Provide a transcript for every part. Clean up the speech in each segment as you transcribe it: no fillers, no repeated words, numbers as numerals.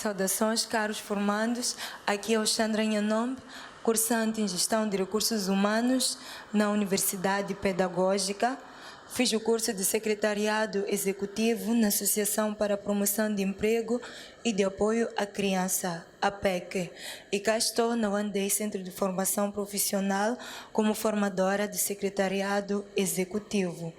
Saudações, caros formandos. Aqui é o Chandra Nhanombe, cursante em Gestão de Recursos Humanos na Universidade Pedagógica. Fiz o curso de Secretariado Executivo na Associação para a Promoção de Emprego e de Apoio à Criança, APEC. E cá estou na One Day Centro de Formação Profissional como formadora de Secretariado Executivo.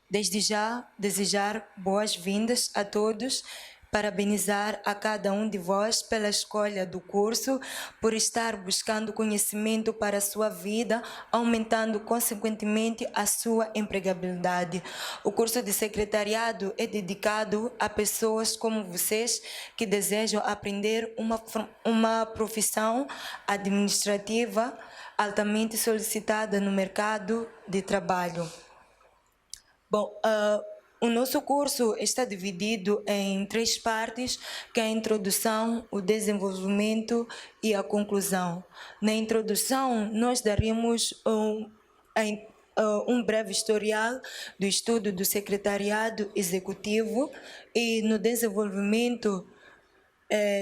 Desde já, desejar boas-vindas a todos, parabenizar a cada um de vós pela escolha do curso, por estar buscando conhecimento para a sua vida, aumentando consequentemente a sua empregabilidade. O curso de secretariado é dedicado a pessoas como vocês que desejam aprender uma profissão administrativa altamente solicitada no mercado de trabalho. Bom, o nosso curso está dividido em 3 partes, que é a introdução, o desenvolvimento e a conclusão. Na introdução, nós daremos um breve historial do estudo do secretariado executivo e no desenvolvimento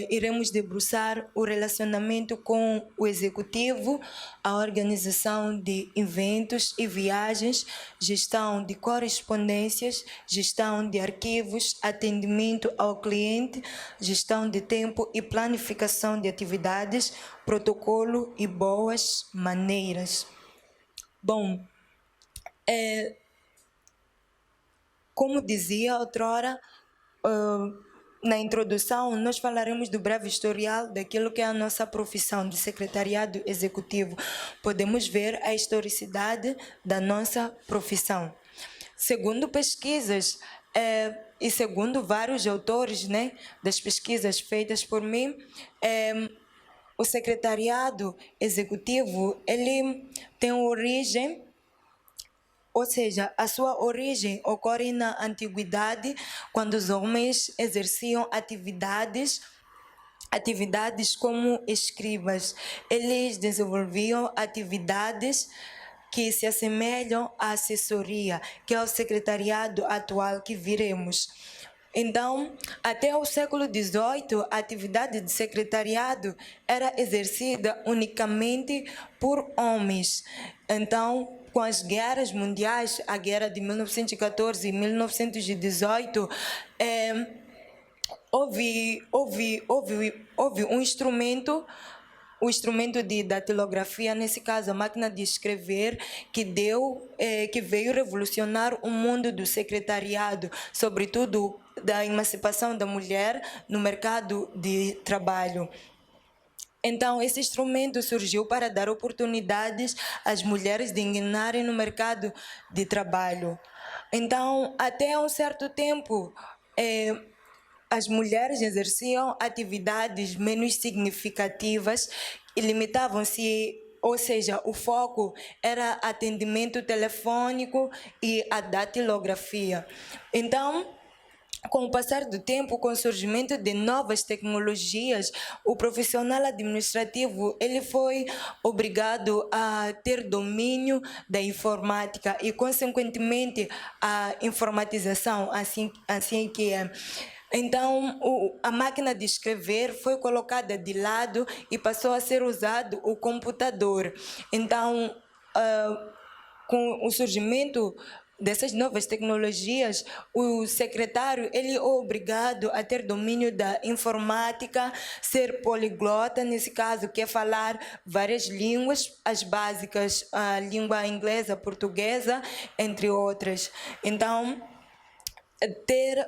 iremos debruçar o relacionamento com o executivo, a organização de eventos e viagens, gestão de correspondências, gestão de arquivos, atendimento ao cliente, gestão de tempo e planificação de atividades, protocolo e boas maneiras. Bom, como dizia outrora, na introdução, nós falaremos do breve historial daquilo que é a nossa profissão de secretariado executivo. Podemos ver a historicidade da nossa profissão. Segundo pesquisas e segundo vários autores, das pesquisas feitas por mim, o secretariado executivo ele tem origem. Ou seja, a sua origem ocorre na antiguidade, quando os homens exerciam atividades como escribas. Eles desenvolviam atividades que se assemelham à assessoria, que é o secretariado atual que viremos. Então, até o século XVIII, a atividade de secretariado era exercida unicamente por homens. Então, com as guerras mundiais, a guerra de 1914 e 1918, houve um instrumento, o instrumento de datilografia, nesse caso a máquina de escrever, que veio revolucionar o mundo do secretariado, sobretudo da emancipação da mulher no mercado de trabalho. Então, esse instrumento surgiu para dar oportunidades às mulheres de engrenarem no mercado de trabalho. Então, até um certo tempo, as mulheres exerciam atividades menos significativas e limitavam-se, ou seja, o foco era atendimento telefônico e a datilografia. Então, com o passar do tempo, com o surgimento de novas tecnologias, o profissional administrativo ele foi obrigado a ter domínio da informática e, consequentemente, a informatização, assim que é. Então, a máquina de escrever foi colocada de lado e passou a ser usado o computador. Então, com o surgimento dessas novas tecnologias, o secretário ele é obrigado a ter domínio da informática, ser poliglota, nesse caso, que é falar várias línguas, as básicas, a língua inglesa, portuguesa, entre outras. Então, ter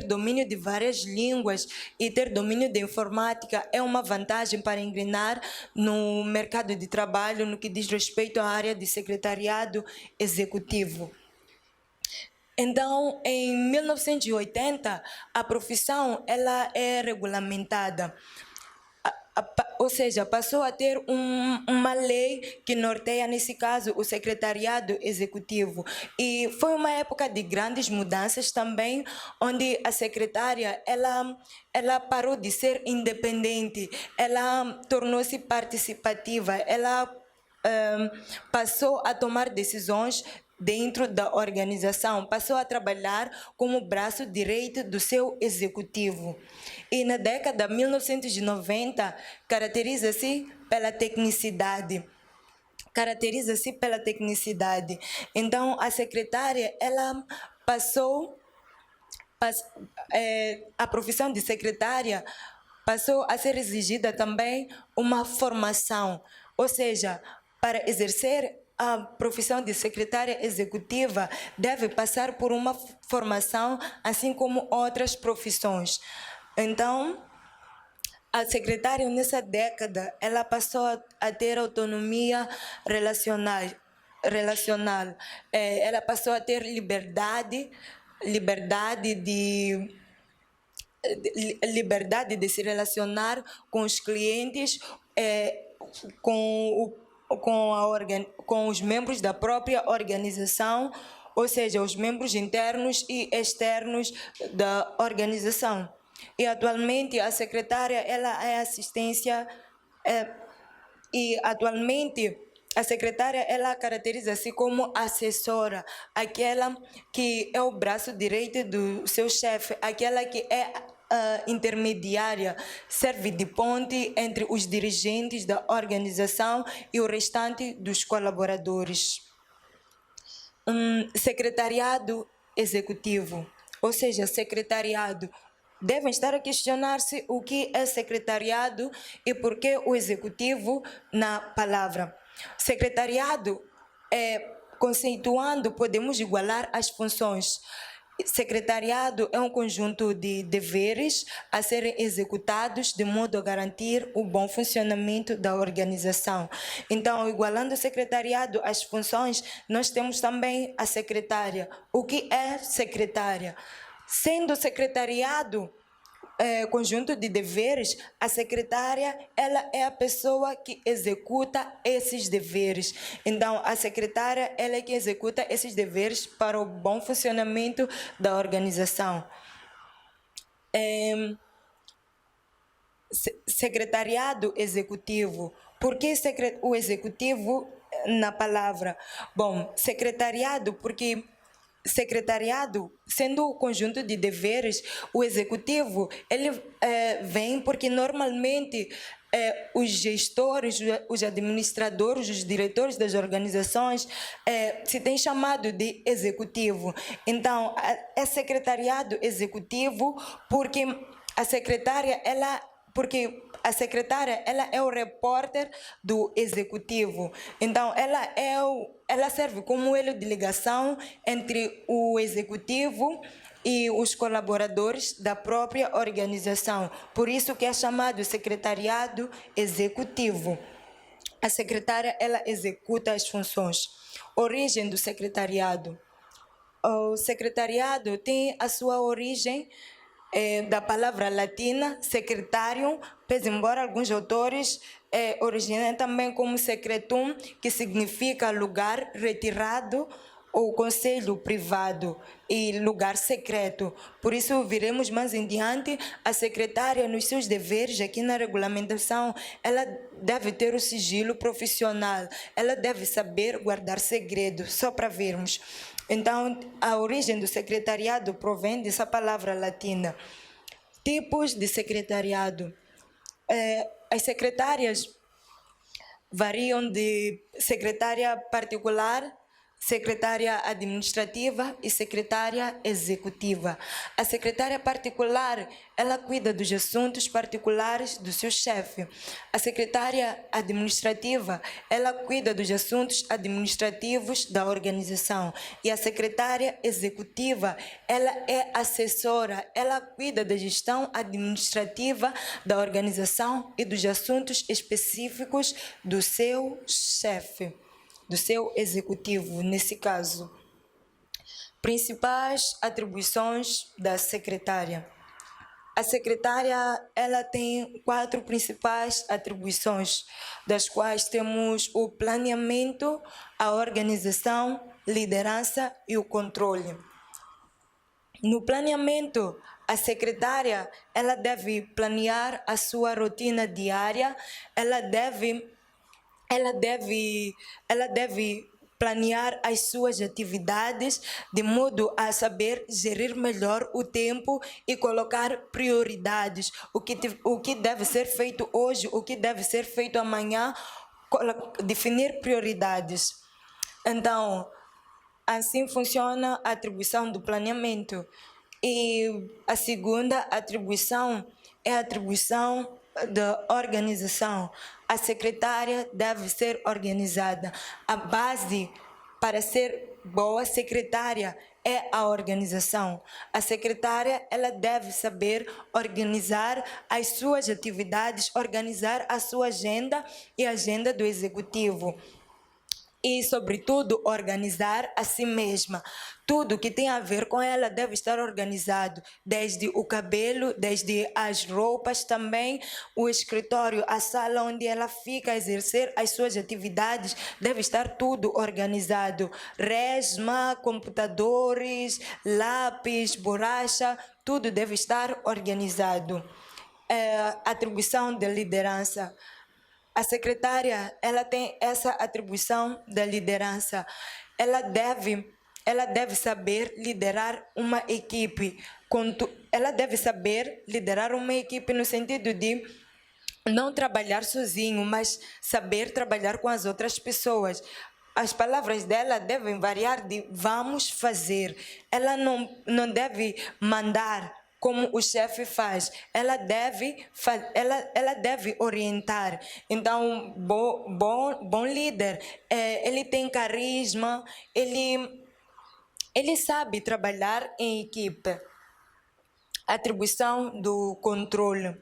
domínio de várias línguas e ter domínio da informática é uma vantagem para engrenar no mercado de trabalho no que diz respeito à área de secretariado executivo. Então, em 1980, a profissão ela é regulamentada. Ou seja, passou a ter uma lei que norteia, nesse caso, o secretariado executivo. E foi uma época de grandes mudanças também, onde a secretária ela parou de ser independente, ela tornou-se participativa, ela passou a tomar decisões dentro da organização, passou a trabalhar como braço direito do seu executivo. E na década de 1990, caracteriza-se pela tecnicidade. Então, a secretária, ela a profissão de secretária passou a ser exigida também uma formação, ou seja, para exercer a profissão de secretária executiva deve passar por uma formação, assim como outras profissões. Então, a secretária nessa década, ela passou a ter autonomia relacional. Ela passou a ter liberdade de se relacionar com os clientes, com os membros da própria organização, ou seja, os membros internos e externos da organização. E atualmente a secretária, ela é assistência, e atualmente a secretária, ela caracteriza-se como assessora, aquela que é o braço direito do seu chefe, aquela que é intermediária, serve de ponte entre os dirigentes da organização e o restante dos colaboradores. Secretariado executivo, ou seja, secretariado. Devem estar a questionar-se o que é secretariado e por que o executivo na palavra. Secretariado, conceituando, podemos igualar as funções. Secretariado é um conjunto de deveres a serem executados de modo a garantir o bom funcionamento da organização. Então, igualando o secretariado às funções, nós temos também a secretária. O que é secretária? Sendo secretariado conjunto de deveres, a secretária, ela é a pessoa que executa esses deveres. Então, a secretária, ela é que executa esses deveres para o bom funcionamento da organização. Secretariado executivo. Por que o executivo na palavra? Bom, secretariado, porque secretariado, sendo o conjunto de deveres, o executivo, ele vem porque normalmente os gestores, os administradores, os diretores das organizações se tem chamado de executivo. Então, é secretariado executivo porque a secretária, ela é o repórter do executivo. Então, ela serve como elo de ligação entre o executivo e os colaboradores da própria organização. Por isso que é chamado secretariado executivo. A secretária, ela executa as funções. Origem do secretariado. O secretariado tem a sua origem da palavra latina, secretarium, pese embora alguns autores originem também como secretum, que significa lugar retirado ou conselho privado e lugar secreto. Por isso, viremos mais em diante, a secretária, nos seus deveres, aqui na regulamentação, ela deve ter o sigilo profissional, ela deve saber guardar segredo, só para vermos. Então, a origem do secretariado provém dessa palavra latina. Tipos de secretariado. As secretárias variam de secretária particular, secretária administrativa e secretária executiva. A secretária particular, ela cuida dos assuntos particulares do seu chefe. A secretária administrativa, ela cuida dos assuntos administrativos da organização. E a secretária executiva, ela é assessora, ela cuida da gestão administrativa da organização e dos assuntos específicos do seu chefe, do seu executivo, nesse caso. Principais atribuições da secretária. A secretária, ela tem 4 principais atribuições, das quais temos o planeamento, a organização, liderança e o controle. No planeamento, a secretária, ela deve planear a sua rotina diária, ela deve planear as suas atividades de modo a saber gerir melhor o tempo e colocar prioridades. O que deve ser feito hoje, o que deve ser feito amanhã, definir prioridades. Então, assim funciona a atribuição do planeamento. E a segunda atribuição é a atribuição da organização. A secretária deve ser organizada. A base para ser boa secretária é a organização. A secretária, ela deve saber organizar as suas atividades, organizar a sua agenda e a agenda do executivo. E, sobretudo, organizar a si mesma. Tudo que tem a ver com ela deve estar organizado, desde o cabelo, desde as roupas também, o escritório, a sala onde ela fica a exercer as suas atividades, deve estar tudo organizado. Resma, computadores, lápis, borracha, tudo deve estar organizado. Atribuição de liderança. A secretária, ela tem essa atribuição da liderança. Ela deve saber liderar uma equipe. Ela deve saber liderar uma equipe no sentido de não trabalhar sozinho, mas saber trabalhar com as outras pessoas. As palavras dela devem variar de vamos fazer. Ela não deve mandar como o chefe faz, ela deve orientar. Então, bom líder, ele tem carisma, ele sabe trabalhar em equipe. Atribuição do controle.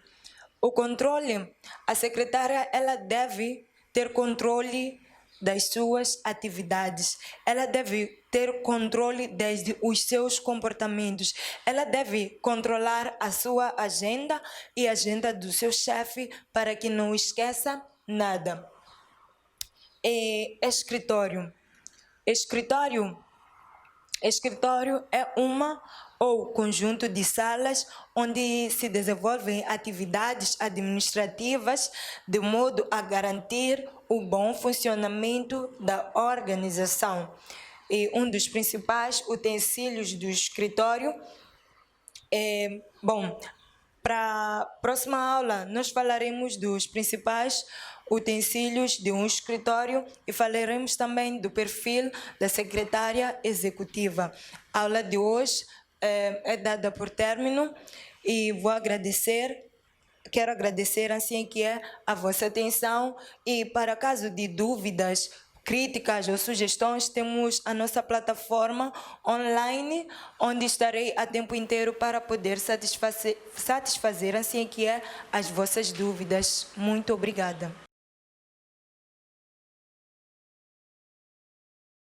O controle, a secretária, ela deve ter controle das suas atividades. Ela deve ter controle desde os seus comportamentos. Ela deve controlar a sua agenda e a agenda do seu chefe para que não esqueça nada. Escritório. Escritório é uma ou conjunto de salas onde se desenvolvem atividades administrativas de modo a garantir o bom funcionamento da organização. E um dos principais utensílios do escritório para a próxima aula nós falaremos dos principais utensílios de um escritório e falaremos também do perfil da secretária executiva. A aula de hoje é dada por término e quero agradecer assim que é a vossa atenção e para caso de dúvidas, críticas ou sugestões, temos a nossa plataforma online, onde estarei a tempo inteiro para poder satisfazer assim que é as vossas dúvidas. Muito obrigada.